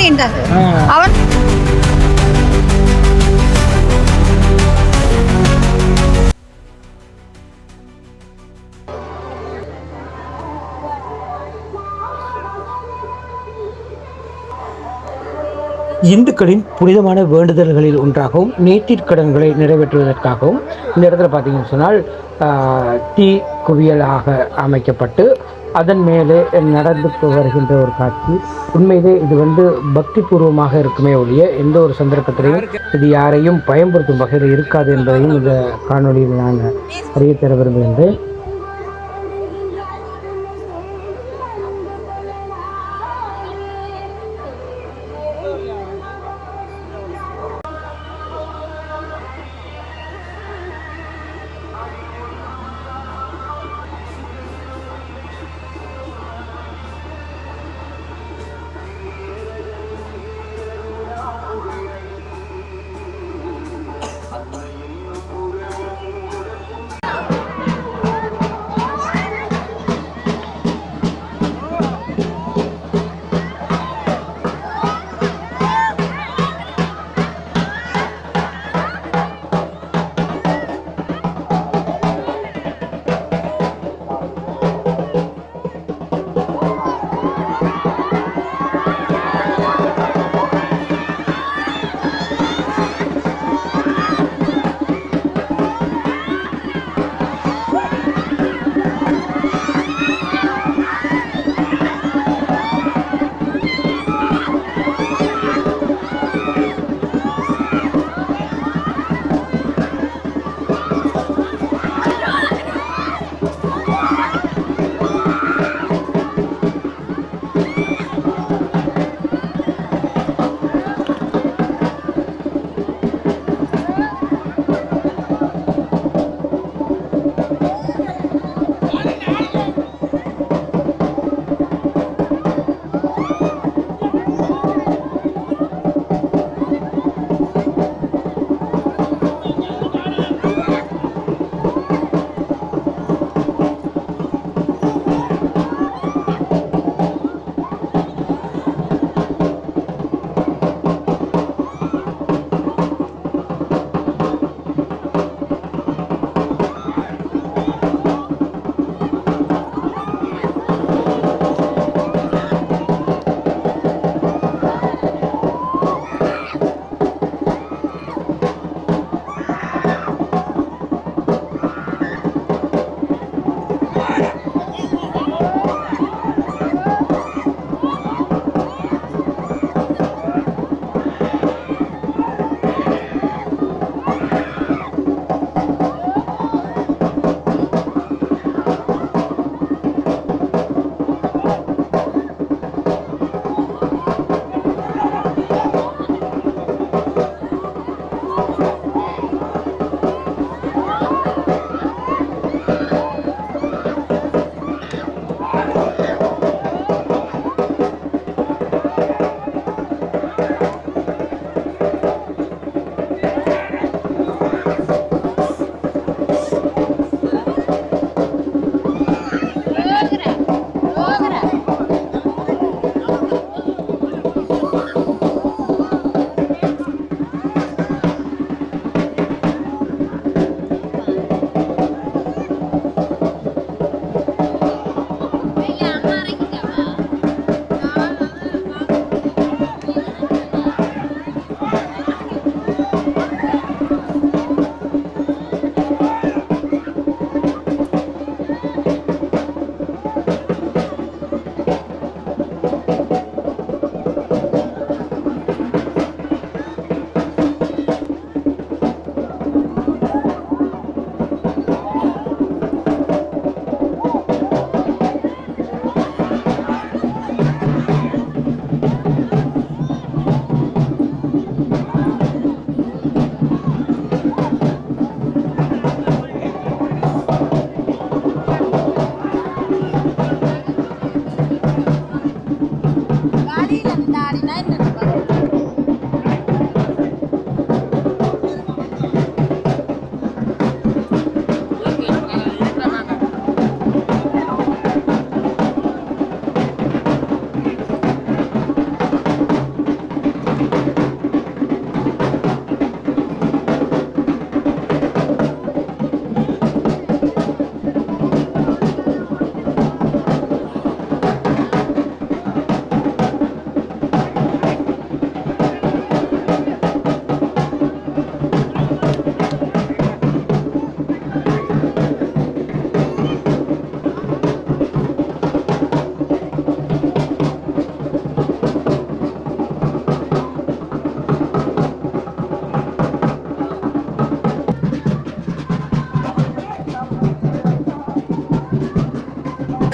இருந்தது. அவன் இந்துக்களின் புனிதமான வேண்டுதல்களில் ஒன்றாகவும் நேர்த்திக்கடன்களை நிறைவேற்றுவதற்காகவும் இந்த இடத்துல பார்த்தீங்கன்னு சொன்னால் தீ குவியலாக அமைக்கப்பட்டு அதன் மேலே நடந்து வருகின்ற ஒரு காட்சி. உண்மையிலே இது பக்தி பூர்வமாக இருக்குமே ஒழிய எந்த ஒரு சந்தர்ப்பத்திலையும் இது யாரையும் பயன்படுத்தும் வகையில் இருக்காது என்பதையும் இந்த காணொலியில் நான் அறிய தர விரும்புகின்றேன்.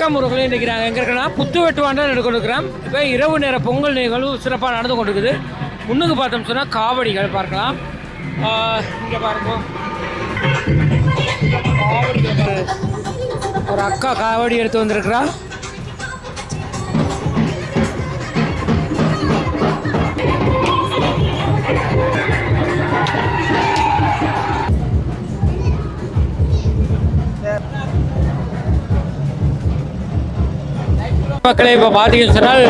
வணக்கம் உறவுகளே. இன்றைக்கி நாங்கள் எங்கே இருக்கிறோன்னா புத்து வெட்டுவான் தான் நடந்து கொண்டிருக்கிறோம். இப்போ இரவு நேர பொங்கல் நிகழ்வு சிறப்பாக நடந்து கொண்டிருக்குது. முன்னுக்கு பார்த்தோம் சொன்னால் காவடிகள் பார்க்கலாம். இங்கே பாருங்க, ஒரு அக்கா காவடி எடுத்து வந்திருக்கிறா. மக்களே, இப்போ பார்த்தீங்கன்னு சொன்னால்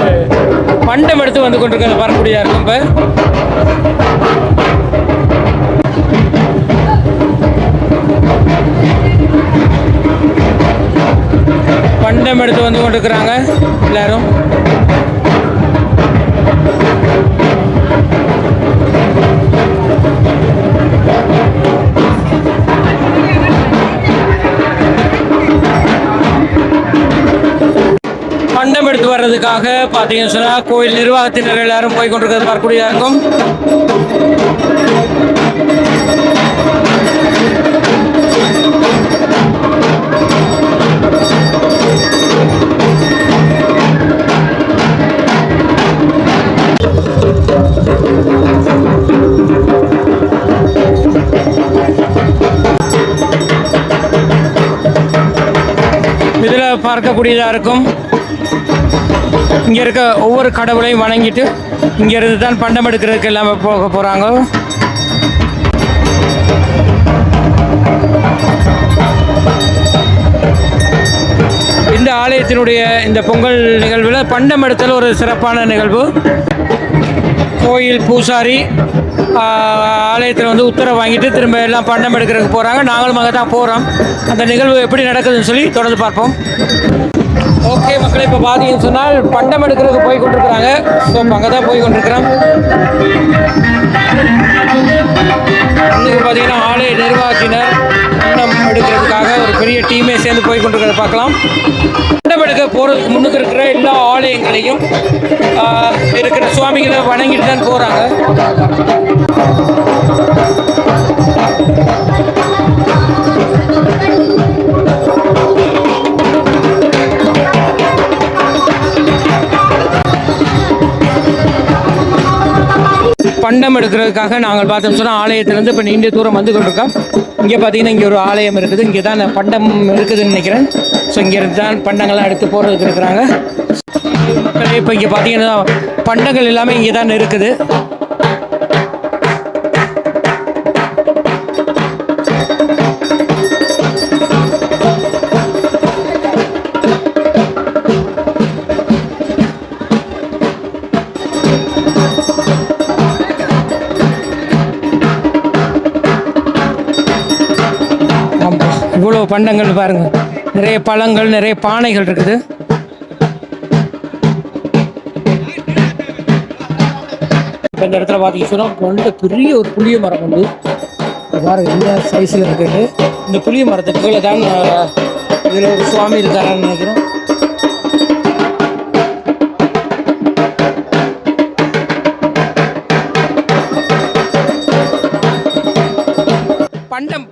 பண்டம் எடுத்து வந்து கொண்டிருக்கிறது வரக்கூடியதாக இருக்கும். இப்போ பண்டம் எடுத்து வந்து கொண்டிருக்கிறாங்க எல்லாரும். பண்டம் எடுத்து வர்றதுக்காக பார்த்தீங்கன்னு சொன்னால் கோயில் நிர்வாகத்தினர் எல்லாரும் போய் கொண்டிருக்கிறது வரக்கூடியதாக இருக்கும். இதில் பார்க்கக்கூடியதாக இருக்கும். இங்கே இருக்க ஒவ்வொரு கடவுளையும் வணங்கிட்டு இங்கேருந்து தான் பண்டம் எடுக்கிறதுக்கு எல்லாமே போக போகிறாங்க. இந்த ஆலயத்தினுடைய இந்த பொங்கல் நிகழ்வில் பண்டம் எடுத்தல் ஒரு சிறப்பான நிகழ்வு. கோயில் பூசாரி ஆலயத்தில் வந்து உத்தரவு வாங்கிட்டு திரும்ப எல்லாம் பண்டம் எடுக்கிறதுக்கு போகிறாங்க. நாங்களும் அங்கே தான் போகிறோம். அந்த நிகழ்வு எப்படி நடக்குதுன்னு சொல்லி தொடர்ந்து பார்ப்போம். ஓகே மக்களே, இப்போ பார்த்தீங்கன்னு சொன்னால் பண்டம் எடுக்கிறதுக்கு போய் கொண்டிருக்கிறாங்க. ஸோ அங்கே தான் போய் கொண்டிருக்கிறோம். இன்னைக்கு பார்த்தீங்கன்னா ஆலய நிர்வாகத்தினர் பண்டம் எடுக்கிறதுக்காக ஒரு பெரிய டீமே சேர்ந்து போய் கொண்டிருக்கிறத பார்க்கலாம். பண்டம் எடுக்க போகிறதுக்கு முன்னுக்கு இருக்கிற எல்லா ஆலயங்களையும் இருக்கிற சுவாமிகளை வணங்கிட்டு தான் போகிறாங்க. பண்டம் எடுக்கிறதுக்காக நாங்கள் பார்த்தோம் சொன்னால் ஆலயத்திலேருந்து இப்போ நீண்ட தூரம் வந்து கொண்டிருக்கோம். இங்கே பார்த்தீங்கன்னா இங்கே ஒரு ஆலயம் இருக்குது. இங்கே தான் பண்டம் இருக்குதுன்னு நினைக்கிறேன். ஸோ இங்கேருந்து தான் பண்டங்கள்லாம் எடுத்து போகிறதுக்கு இருக்கிறாங்க. இப்போ இங்கே பார்த்தீங்கன்னா பண்டங்கள் எல்லாமே இங்கே தான் இருக்குது. இவ்வளோ பண்டங்கள் பாருங்கள், நிறைய பழங்கள், நிறைய பானைகள் இருக்குது. இப்போ இந்த இடத்துல பார்த்தீங்கன்னா கொண்ட பெரிய ஒரு புளிய மரம் உண்டு பாருங்க, இந்த சைஸில் இருக்குது. இந்த புளிய மரத்துக்கு கீழே தான் இதில் ஒரு சுவாமி இருக்காரான்னு நினைக்கிறோம்.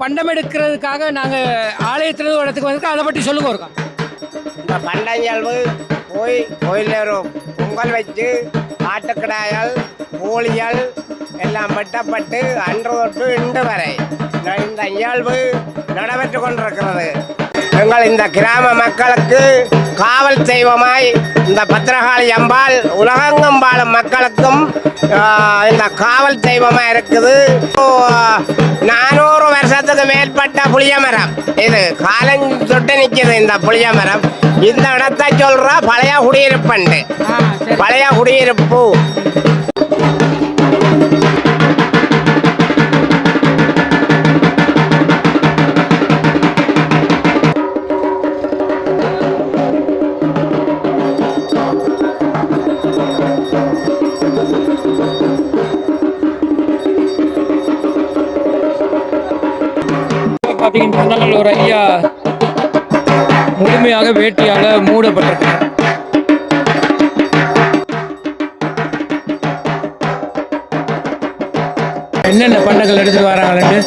பண்டம் எடுக்கிறதுக்காக நாங்கள் ஆலயத்திலிருந்து ஒரு இடத்துக்கு வந்திருக்கோம். அதை பற்றி சொல்லுங்க. இருக்கோம் இந்த பண்டஞ்சல்வு போய் கோயிலில் ஒரு பொங்கல் வச்சு ஆட்டுக்கடாயல் கோழியல் எல்லாம் வெட்டப்பட்டு அன்று தொட்டு இன்று வரை இந்த இயல்பு நடைபெற்று கொண்டிருக்கிறது. எங்கள் இந்த கிராம மக்களுக்கு காவல் தெய்வமாய் இந்த பத்திரகாளி அம்பாள் உலகெங்கும் வாழும் மக்களுக்கும் இந்த காவல் தெய்வமாக இருக்குது. 400 வருஷத்துக்கு மேற்பட்ட புளிய மரம் இது காலம் தொட்டு நிற்கிது. இந்த புளிய மரம் இந்த இடத்தை சொல்ற பழைய குடியிருப்பு, பழைய குடியிருப்பு. பார்த்தீங்கன்னா ஒரு ஐயா முழுமையாக வேட்டியாக மூடப்பட்டிருக்கு. என்னென்ன பண்டங்கள் எடுத்துட்டு வராங்கன்னு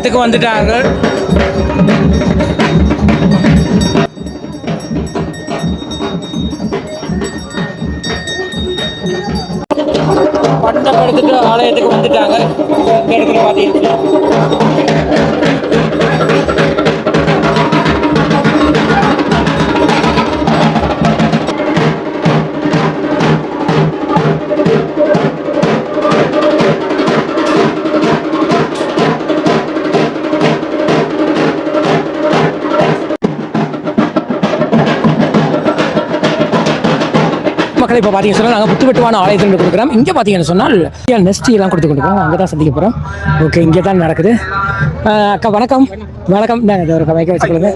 ஆலயத்துக்கு வந்துட்டார்கள். பண்டம் எடுத்துட்டு ஆலயத்துக்கு வந்துட்டாங்க. இந்த இடத்துல பார்த்தீங்கன்னா மக்களை இப்போ பார்த்தீங்கன்னு சொன்னால் நாங்கள் புத்துவெட்டுவான ஆலயத்தில் கொடுக்குறோம். இங்கே பார்த்தீங்கன்னு சொன்னால் நெஸ்டி எல்லாம் கொடுத்து கொடுக்குறோம். அங்கே தான் சந்திக்க போகிறோம். ஓகே, இங்கே தான் நடக்குது. அக்கா வணக்கம். வணக்கம். இதை ஒரு மைக்க வச்சுக்கொள்ளுங்க.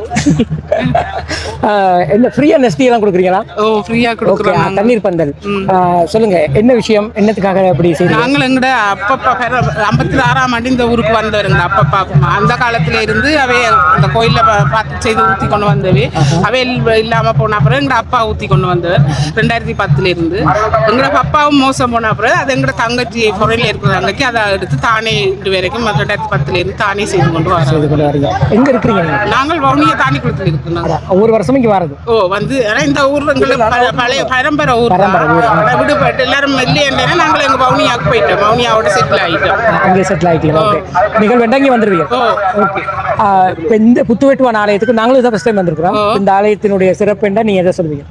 என்ன ஃப்ரீயா நெஸ்டி எல்லாம் கொடுக்குறீங்களா? ஓ, ஃப்ரீயா கொடுக்குறோம். தண்ணீர் பந்தல் சொல்லுங்க, என்ன விஷயம், என்னத்துக்காக அப்படி செய்யுங்க? நாங்கள் எங்கட அப்பப்பா 56ஆம் ஆண்டு இந்த ஊருக்கு வந்தவருங்க. அப்பப்பா அந்த காலத்துல இருந்து அவை அந்த கோயில பார்த்து செய்து ஊற்றி கொண்டு வந்தவை. அவை இல்லாம போன அப்புறம் எங்கட அப்பா ஊற்றி கொண்டு வந்தவர் 2010 இருந்து. எங்கட அப்பாவும் மோசம் போன அப்புறம் அது எங்கட தங்கச்சி பொறையில இருக்கிற தங்கச்சி அதை எடுத்து தானே இது வரைக்கும் 2010 இருந்து தானே செய்து கொண்டு வரோம். எங்க இருக்கிறீங்க? நாங்கள் வவுனியா தானி குளத்தில் இருக்கோம். ஒரு வருஷம் இங்க வரது. ஓ, வந்து இந்த ஊர்ல பழைய பரம்பரை ஊர் விடுபட்டு எல்லாரும் இல்லையா நாங்கள் எங்க வவுனியாவுக்கு போயிட்டோம். வவுனியாவோட செட்டில் ஆயிட்டோம். அங்கே செட்டில் ஆயிட்டீங்க. நீங்கள் வேண்டாங்க வந்துருவீங்க. ஓகே. இந்த புத்துவெட்டுவான ஆலயத்துக்கு நாங்களும் இதான் ஃபர்ஸ்ட் டைம் வந்திருக்கிறோம். இந்த ஆலயத்தினுடைய சிறப்பு என்ன, நீங்க எதை சொல்லுவீங்க?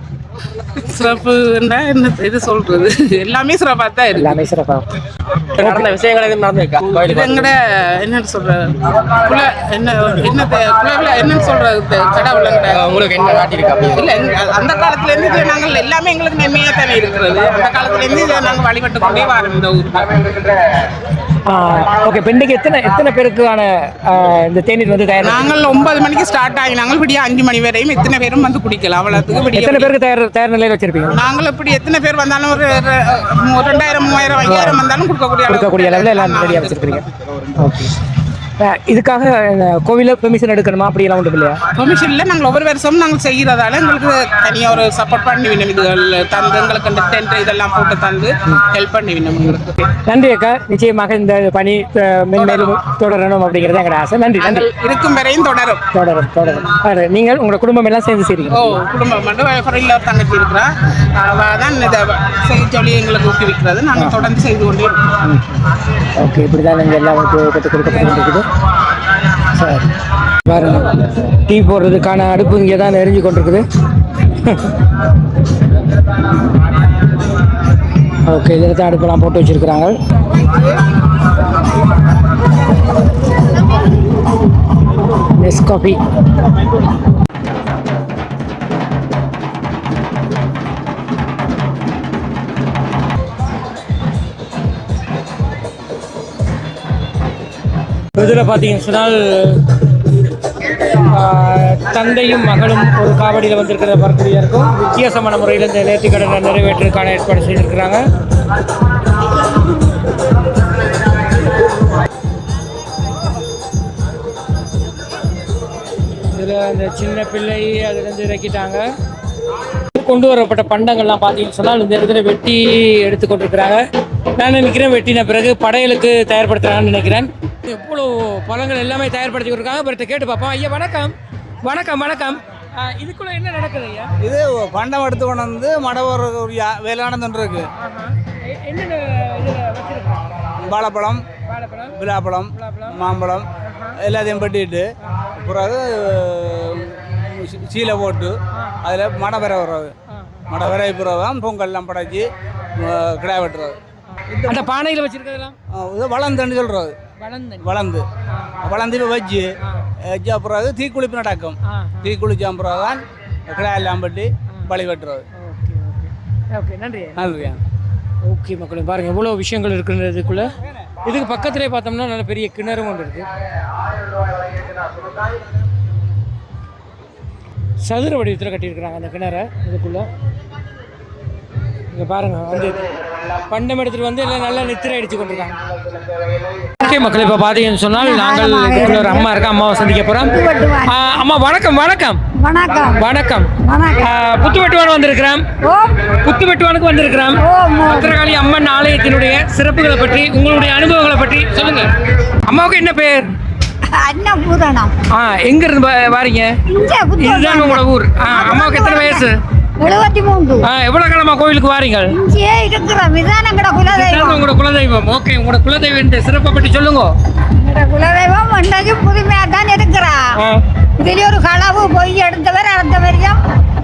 சிறப்பு என்ன இது சொல்றது, எல்லாமே சிறப்பா தான் இருக்கு. எல்லாமே சிறப்பா நடந்த விஷயங்கள் எதுவும் நடந்திருக்கா? இது எங்கட என்னன்னு சொல்ற குல என்ன என்னன்னு சொல்றது கடவுள் உங்களுக்கு என்ன காட்டியிருக்கா? இல்ல, அந்த காலத்துல இருந்து இது நாங்கள் எல்லாமே எங்களுக்கு நன்மையா தானே இருக்கிறது. அந்த காலத்துல இருந்து இதை நாங்கள் வழிபட்டு கொண்டே வரோம் இந்த ஊருக்கு. ஓகே. பெண்ணுக்கு எத்தனை பேருக்கான இந்த தேநீர் வந்து தயார்? நாங்கள் 9 மணிக்கு ஸ்டார்ட் ஆகி நாங்கள் விடிய 5 மணி வரையும் எத்தனை பேரும் வந்து குடிக்கலாம். அவ்வளவுக்கு விடிய எத்தனை பேருக்கு தயார் நிலையில் வச்சிருப்பீங்க? நாங்கள் இப்படி எத்தனை பேர் வந்தாலும் ஒரு 2000 3000 5000 வந்தாலும் கொடுக்கக்கூடிய அளவில் எல்லாம் ரெடியாக வச்சிருக்கீங்க. ஓகே. இதுக்காக கோவில பெர்மிஷன் எடுக்கணுமா அப்படியெல்லாம் ஒன்றும் இல்லையா? பெர்மிஷன் இல்லை. நாங்கள் ஒவ்வொரு வருஷமும் நாங்கள் செய்கிறதால எங்களுக்கு தனியாக ஒரு சப்போர்ட் பண்ணி வேணும். இதுகள் தந்து எங்களுக்கு அந்த டென்ட் இதெல்லாம் போட்டு தந்து ஹெல்ப் பண்ணி வேணும் உங்களுக்கு. நன்றி அக்கா. நிச்சயமாக இந்த பணி மென்மேலும் தொடரணும் அப்படிங்கிறது எங்களோட ஆசை. நன்றி. நன்றி. இருக்கும் வரையும் தொடரும். நீங்கள் உங்களோட குடும்பம் எல்லாம் சேர்ந்து செய்றீங்க? ஓ, குடும்பம் மட்டும் குறையில் ஒரு தங்கச்சி இருக்கிறா. தான் இதை செய்ய சொல்லி எங்களுக்கு ஊக்குவிக்கிறது. நாங்கள் தொடர்ந்து செய்து கொண்டே இருக்கோம். ஓகே. இப்படி தான் நீங்கள் எல்லாம் கற்றுக் கொடுக்கப்பட்டு கொண்டிருக்குது. சரி, பாருங்க, டீ போடுறதுக்கான அடுப்பு இங்கே தான் எரிஞ்சு கொண்டிருக்குது. ஓகே, இதில் தான் அடுப்பெல்லாம் போட்டு வச்சிருக்கிறாங்க. நெஸ்காஃபி. இதில் பார்த்தீங்கன்னு சொன்னால் தந்தையும் மகளும் ஒரு காவடியில் வந்திருக்கிறத பார்க்கக்கூடிய இருக்கும். வித்தியாசமான முறையில் இந்த நேர்த்திக்கடனை நிறைவேற்றுவதற்கான ஏற்பாடு செய்திருக்கிறாங்க. இதில் அந்த சின்ன பிள்ளை அதுலேருந்து இறக்கிட்டாங்க. கொண்டு வரப்பட்ட பண்டங்கள்லாம் பார்த்தீங்கன்னு சொன்னால் இந்த இடத்துல வெட்டி எடுத்துக்கொண்டிருக்கிறாங்க. நான் நினைக்கிறேன் வெட்டின பிறகு படையலுக்கு தயார்படுத்துகிறாங்கன்னு நினைக்கிறேன். எவ்வளோ பழங்கள் எல்லாமே தயார்படுத்தி கொடுக்குறாங்க. பட் கேட்டு பார்ப்போம். ஐயா வணக்கம். வணக்கம். வணக்கம். இதுக்குள்ள என்ன நடக்குது ஐயா? இது பண்டம் எடுத்து கொண்டு வந்து மடவர் வேளாண் இருக்கு. என்னென்ன வாழைப்பழம், விழாப்பழம், மாம்பழம் எல்லாத்தையும் பட்டிட்டு பிறகு சீலை போட்டு அதில் மடவரை வர்றது. மடவரை பிறகு பொங்கல்லாம் படைச்சி கிடாய் வெட்டுறது. அந்த பானையில் வச்சிருக்கிறதெல்லாம் இது வளர்ந்துன்னு சொல்கிறது. வளர்ந்து இப்போ வச்சு பிறகு தீக்குளிப்பு நடக்கும். தீக்குளிச்ச பிறகு தான் கிடாயெல்லாம் பட்டி பழி வெட்டுறது. ஓகே, நன்றி. நன்றியா. ஓகே மக்களே, பாருங்கள் எவ்வளோ விஷயங்கள் இருக்குன்றதுக்குள்ளே. இதுக்கு பக்கத்துலேயே பார்த்தோம்னா நல்ல பெரிய கிணறும் ஒன்று இருக்குது. சதுர வடிவத்தில் கட்டியிருக்கிறாங்க அந்த கிணறை. இதுக்குள்ளே இங்கே பாருங்கள், வந்து பண்டம் எடுத்துகிட்டு வந்து எல்லாம் நல்லா நித்திரை அடித்து கொண்டிருக்காங்க. ஓகே மக்கள், இப்போ பார்த்தீங்கன்னு சொன்னால் நாங்கள் இதுக்குள்ள ஒரு அம்மா இருக்கா, அம்மாவை சந்திக்க போகிறோம். அம்மா வணக்கம். வணக்கம். வணக்கம். வணக்கம். புத்துவெட்டுவான் வந்திருக்கிறோம். புத்துவெட்டுவானுக்கு வந்திருக்கிறோம். பத்திரகாளி அம்மன் ஆலயத்தினுடைய சிறப்புகளை பற்றி, உங்களுடைய அனுபவங்களை பற்றி சொல்லுங்க. அம்மாவுக்கு என்ன பேர்? அன்னபூரணம். எங்க இருந்து வாரீங்க? இதுதான் உங்களோட ஊர்? அம்மாவுக்கு எத்தனை வயசு? 73. எவ்வளவு காலமா கோயிலுக்கு வாரீங்க? இங்கே இருக்கிறோம். இதுதான் எங்கட குலதெய்வம். உங்களோட குலதெய்வம். ஓகே, உங்களோட குலதெய்வம் சிறப்பை பற்றி சொல்லுங்க. எங்கட குலதெய்வம் ஒன்றைக்கு புதுமையா தான் இருக்கிறா. இதுல ஒரு களவு பொய் எடுத்தவர் அடுத்தவரையும்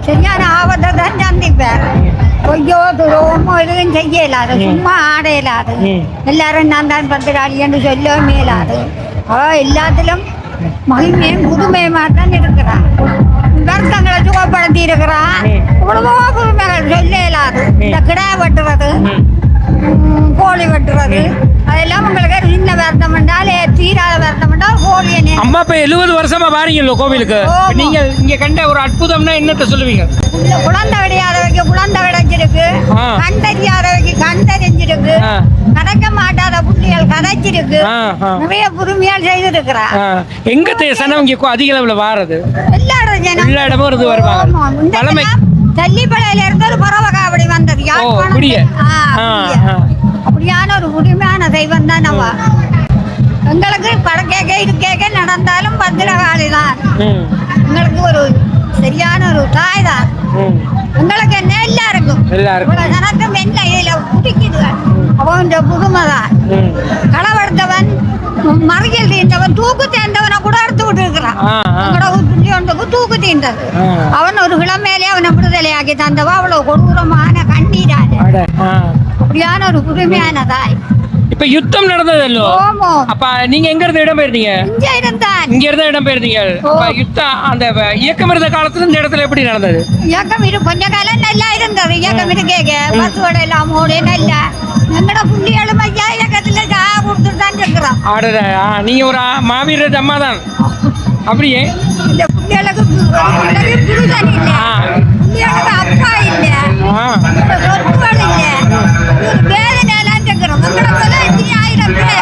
சரியான ஆபத்தை தான் சந்திப்பார். பொய்யோ துரோமோ எதுவும் செய்ய இயலாது, சும்மா ஆட இயலாது. எல்லாரும் நான் தான் பத்திராளி என்று சொல்ல மேலாது. அவ எல்லாத்திலும் மகிமையும் புதுமையுமா தான் இருக்கிறான். வருத்தங்களை சுகப்படுத்தி இருக்கிறான். இவ்வளவோ புதுமைகள் சொல்ல இயலாது. இந்த கிடா வெட்டுறது, கோழி வெட்டுறது, அதெல்லாம் உங்களுக்கு சின்ன வருத்தம் என்றால் தீராத வருத்தம் என்றால் கோழியை. அம்மா இப்ப 70 வருஷமா வாரீங்களோ கோவிலுக்கு? நீங்க இங்க கண்ட ஒரு அற்புதம்னா என்னத்த சொல்லுவீங்க? குழந்தை விடையாதவைக்கு குழந்தை விடைச்சிருக்கு, கண் தெரியாதவைக்கு கண் தெரிஞ்சிருக்கு, கதைக்க மாட்டாத புள்ளிகள் கதைச்சிருக்கு, நிறைய புதுமையால் செய்திருக்கிறா. எங்க சனம் இங்க அதிக அளவுல வாரது? எல்லா இடமும் இருந்து வருவாங்க. தள்ளிப்படையில இருந்து ஒரு பறவை அப்படி வந்தது. அப்படியான ஒரு புதுமையான தெய்வம் தான் நம்ம. எங்களுக்கு படக்கேக்க இருக்கேக்க நடந்தாலும் பத்திரகாளி தான் எங்களுக்கு ஒரு சரியான ஒரு தாய் தான். உங்களுக்கு என்ன எல்லாருக்கும் ஜனத்தும் என்ன இதுல குடிக்குதுகள். அவன் புதுமை தான். களவெடுத்தவன் மறியல் தீண்டவன் தூக்கு தேர்ந்தவனை கூட எடுத்து விட்டு இருக்கிறான். தூக்கு தீண்டது அவன் ஒரு கிழமையிலே அவனை விடுதலையாக்கி தந்தவா. அவ்வளவு கொடூரமான கண்ணீரான அப்படியான ஒரு புதுமையான தாய். இப்ப யுத்தம் நடந்ததல்லோ, அப்ப நீங்க எங்க இருந்து இடம் பெயர்ந்தீங்க? இங்க இருந்தா இடம் பெயர்ந்தீங்க. யுத்தம் அந்த இயக்கம் இருந்த காலத்துல இந்த இடத்துல எப்படி நடந்தது? இயக்கம் கொஞ்ச காலம் நல்லா இருந்தது. இயக்கம் இருக்கேங்க பசுவோட எல்லாம் ஓடு நல்லா எங்கட புள்ளிகளும் ஐயா இயக்கத்துல கொடுத்துட்டு தான் இருக்கிறோம். நீங்க ஒரு மாவீரர் அம்மா தான். அப்படியே இந்த புள்ளிகளுக்கு புருஷன் இல்ல, புள்ளிகளுக்கு அப்பா இல்ல, சொத்துகள் இல்ல, வேதனை எல்லாம் இருக்கிறோம். எங்கட 1000 பேர்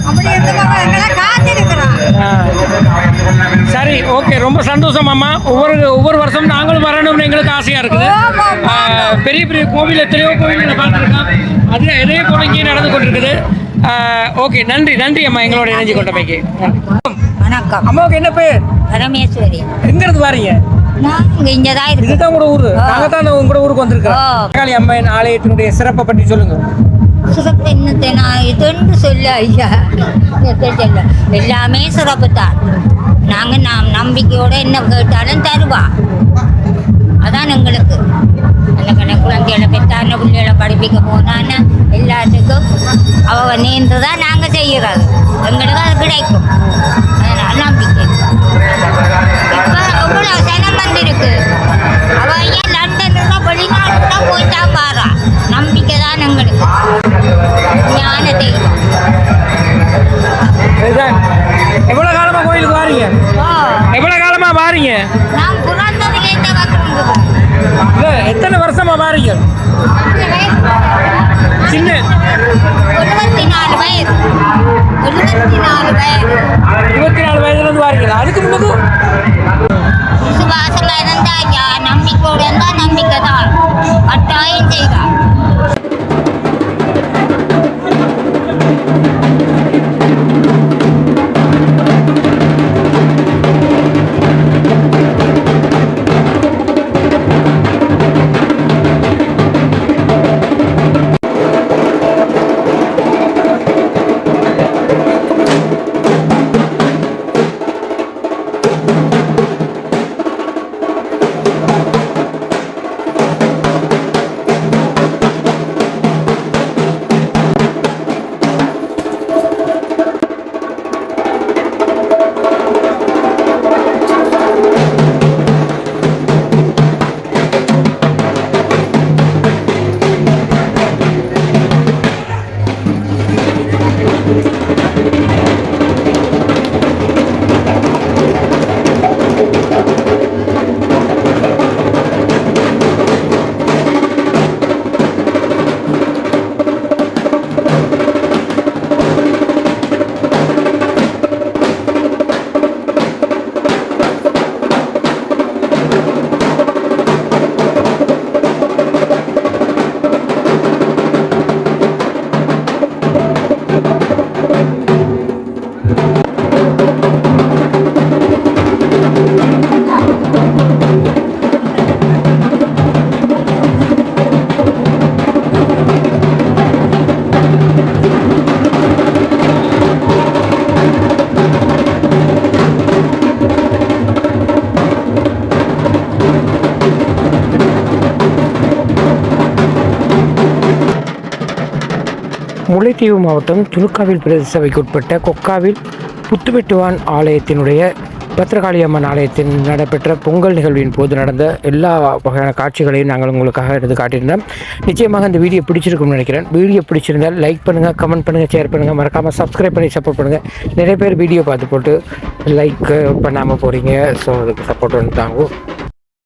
அப்படி இருந்தவங்களை காத்திருக்கிறோம். சரி, ஓகே, ரொம்ப சந்தோஷம் அம்மா. ஒவ்வொரு வருஷம் நாங்களும் வரணும்னு எங்களுக்கு ஆசையா இருக்குது. பெரிய பெரிய கோவில் எத்தனையோ கோவில்களை பார்த்துருக்கோம். அதுல எதையோ போல இங்கே நடந்து கொண்டிருக்குது. ஓகே, நன்றி நன்றி அம்மா எங்களோட இணைஞ்சு கொண்டமைக்கு. வணக்கம். அம்மாவுக்கு என்ன பேர்? பரமேஸ்வரி. எங்க இருந்து வாரீங்க? இதுதான் உங்களோட ஊரு? நாங்க தான் உங்களோட ஊருக்கு வந்திருக்கோம். காளி அம்மன் ஆலயத்தினுடைய சிறப்பை பற்றி சொல்லுங்க. சிறப்பு என்னத்தை நான் இதொன்று சொல்ல ஐயா சொல்ல எல்லாமே சிறப்பு தான். நாங்கள் நம்பிக்கையோட என்ன கேட்டாலும் தருவா. அதான் எங்களுக்கு எனக்கு குழந்தைகளை பெற்றான பிள்ளைகளை படிப்பிக்க போனான்னு எல்லாத்துக்கும் அவ நேர்ந்து தான் நாங்கள் செய்கிறது. எங்களுக்கு அது கிடைக்கும். அதனால் நம்பிக்கை. இப்போ எவ்வளோ சனம் வந்திருக்கு. அவள் ஏன் லண்டன்ல வெளிநாட்டுல போயிட்டா பாரா. நம்பிக்கை தான் எங்களுக்கு ஞான தெய்வம். எவ்வளவு காலமா கோயிலுக்கு வாரீங்க? எவ்வளவு காலமா வாரீங்க? நான் பிறந்ததுலேருந்து வந்துருக்கோம். எத்தனை வருஷமா வாரீங்க? சின்ன 74 வயது. 74 வயது. 24 வயதுல இருந்து வாரீங்களா? அதுக்கு முன்னது விசுவாசமா இருந்தா நம்பிக்கையோட இருந்தா நம்பிக்கை தான் கட்டாயம் செய்வார். முல்லைத்தீவு மாவட்டம் துணுக்காவில் பிரதேச சபைக்கு உட்பட்ட கொக்காவில் புத்துவெட்டுவான் ஆலயத்தினுடைய பத்திரகாளி அம்மன் ஆலயத்தில் நடைபெற்ற பொங்கல் நிகழ்வின் போது நடந்த எல்லா வகையான காட்சிகளையும் நாங்கள் உங்களுக்காக எடுத்து காட்டியிருந்தோம். நிச்சயமாக இந்த வீடியோ பிடிச்சிருக்கும்னு நினைக்கிறேன். வீடியோ பிடிச்சிருந்தால் லைக் பண்ணுங்கள், கமெண்ட் பண்ணுங்கள், ஷேர் பண்ணுங்கள், மறக்காமல் சப்ஸ்கிரைப் பண்ணி சப்போர்ட் பண்ணுங்கள். நிறைய பேர் வீடியோ பார்த்து போட்டு லைக் பண்ணாமல் போகிறீங்க. ஸோ அதுக்கு சப்போர்ட் வந்து தாங்க.